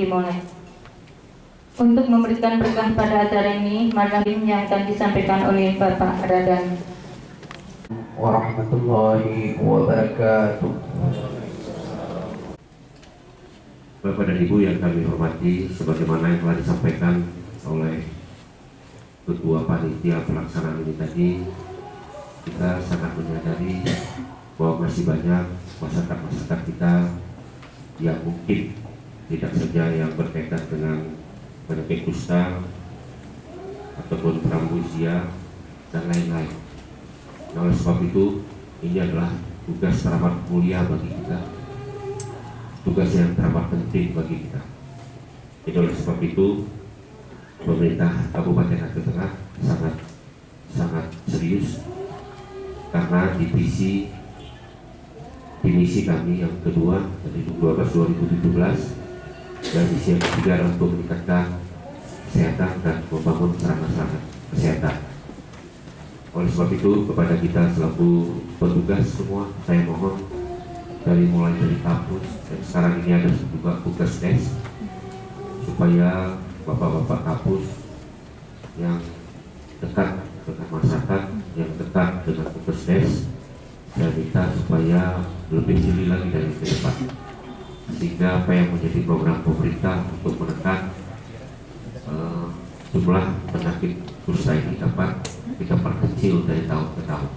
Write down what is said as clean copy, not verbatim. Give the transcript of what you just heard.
dimulai. Untuk memberikan berkah pada acara ini, materi yang akan disampaikan oleh Bapak Radan. Warahmatullahi wabarakatuh. Bapak dan Ibu yang kami hormati, sebagaimana yang telah disampaikan oleh Ketua Panitia Pelaksanaan ini tadi, kita sangat menyadari bahwa masih banyak masyarakat kita yang mungkin tidak saja yang berkaitan dengan penyakit kusta ataupun prambusia dan lain-lain. Nah, oleh sebab itu, ini adalah tugas teramat mulia bagi kita, tugas yang teramat penting bagi kita. Jadi oleh sebab itu, pemerintah Kabupaten Aceh Tengah sangat serius karena divisi kami yang kedua dari 2012-2017 dan misi yang ketiga untuk meningkatkan kesehatan dan membangun sarana-sarana kesehatan. Oleh sebab itu, kepada kita selaku petugas semua, saya mohon mulai dari kampus dan sekarang ini ada juga tugas des, supaya bapak-bapak kampus yang dekat dengan masyarakat, yang dekat dengan tugas des, saya minta supaya lebih jeli lagi dari ke depan, sehingga apa yang menjadi program pemerintah untuk menekan jumlah penyakit kusta ini dapat kita perkecil dari tahun ke tahun.